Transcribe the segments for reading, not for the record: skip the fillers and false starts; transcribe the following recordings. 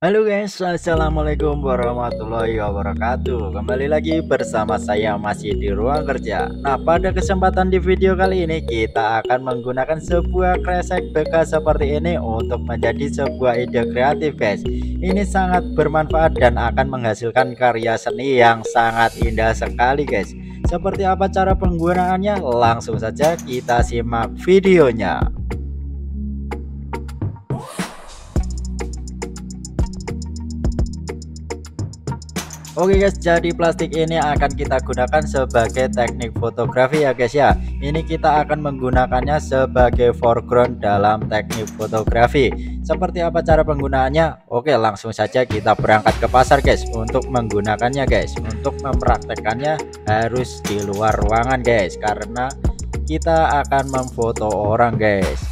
Halo guys, assalamualaikum warahmatullahi wabarakatuh. Kembali lagi bersama saya masih di ruang kerja. Nah, pada kesempatan di video kali ini kita akan menggunakan sebuah kresek bekas seperti ini untuk menjadi sebuah ide kreatif guys. Ini sangat bermanfaat dan akan menghasilkan karya seni yang sangat indah sekali guys. Seperti apa cara penggunaannya? Langsung saja kita simak videonya. Oke guys, jadi plastik ini akan kita gunakan sebagai teknik fotografi ya guys ya. Ini kita akan menggunakannya sebagai foreground dalam teknik fotografi. Seperti apa cara penggunaannya? Oke, langsung saja kita berangkat ke pasar guys untuk menggunakannya guys. Untuk mempraktekannya harus di luar ruangan guys, karena kita akan memfoto orang guys.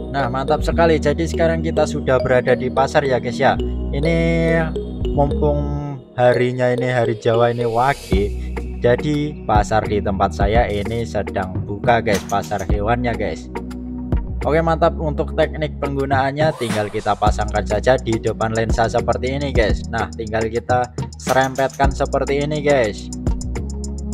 Nah, mantap sekali. Jadi sekarang kita sudah berada di pasar ya guys ya. Ini mumpung harinya ini hari Jawa ini Wage. Jadi pasar di tempat saya ini sedang buka guys, pasar hewannya guys. Oke, mantap. Untuk teknik penggunaannya tinggal kita pasangkan saja di depan lensa seperti ini guys. Nah, tinggal kita serempetkan seperti ini guys.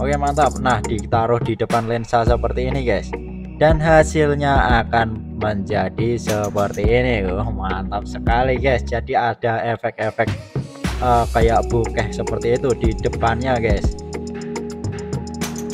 Oke, mantap. Nah, ditaruh di depan lensa seperti ini guys, dan hasilnya akan menjadi seperti ini. Mantap sekali guys. Jadi ada efek-efek kayak bokeh seperti itu di depannya guys.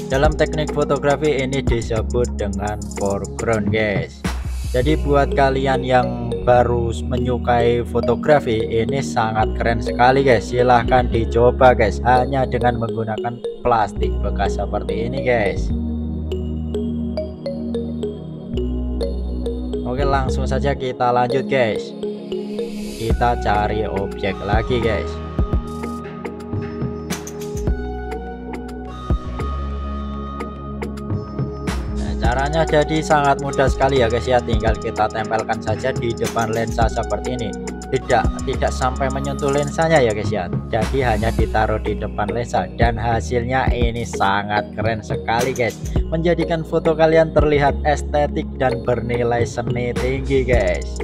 Dalam teknik fotografi ini disebut dengan foreground guys. Jadi buat kalian yang baru menyukai fotografi, ini sangat keren sekali guys. Silahkan dicoba guys, hanya dengan menggunakan plastik bekas seperti ini guys. Oke, langsung saja kita lanjut guys. Kita cari objek lagi guys. Nah, caranya jadi sangat mudah sekali ya guys ya. Tinggal kita tempelkan saja di depan lensa seperti ini. Tidak sampai menyentuh lensanya ya guys ya. Jadi hanya ditaruh di depan lensa, dan hasilnya ini sangat keren sekali guys. Menjadikan foto kalian terlihat estetik dan bernilai seni tinggi guys.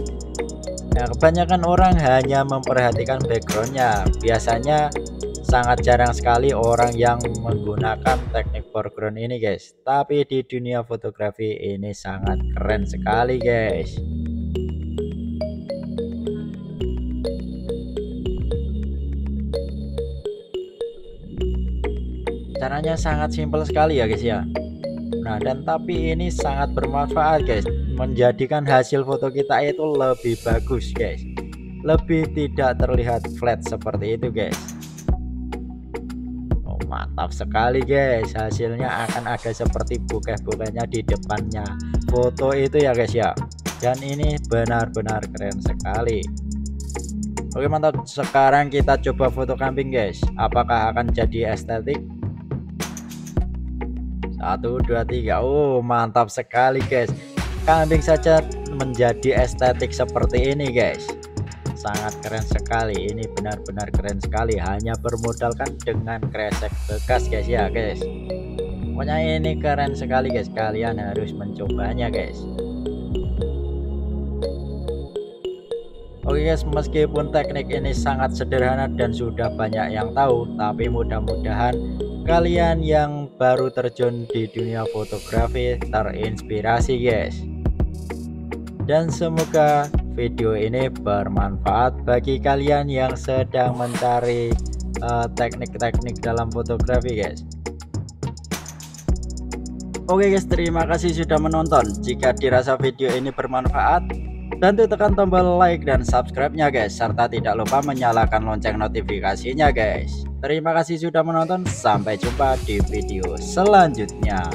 Nah, kebanyakan orang hanya memperhatikan backgroundnya. Biasanya sangat jarang sekali orang yang menggunakan teknik foreground ini guys. Tapi di dunia fotografi ini sangat keren sekali guys. Caranya sangat simpel sekali ya guys ya. Nah, dan tapi ini sangat bermanfaat guys, menjadikan hasil foto kita itu lebih bagus guys, lebih tidak terlihat flat seperti itu guys. Oh, mantap sekali guys. Hasilnya akan ada seperti bokeh-bokehnya di depannya foto itu ya guys ya. Dan ini benar-benar keren sekali. Oke, mantap. Sekarang kita coba foto kambing guys. Apakah akan jadi estetik? 1 2 3. Oh, mantap sekali guys. Kambing saja menjadi estetik seperti ini guys. Sangat keren sekali. Ini benar-benar keren sekali, hanya bermodalkan dengan kresek bekas guys ya guys. Pokoknya ini keren sekali guys. Kalian harus mencobanya guys. Oke guys, meskipun teknik ini sangat sederhana dan sudah banyak yang tahu, tapi mudah-mudahan kalian yang baru terjun di dunia fotografi terinspirasi guys. Dan semoga video ini bermanfaat bagi kalian yang sedang mencari teknik-teknik dalam fotografi guys. Oke guys, terima kasih sudah menonton. Jika dirasa video ini bermanfaat, bantu tekan tombol like dan subscribe-nya guys, serta tidak lupa menyalakan lonceng notifikasinya guys. Terima kasih sudah menonton, sampai jumpa di video selanjutnya.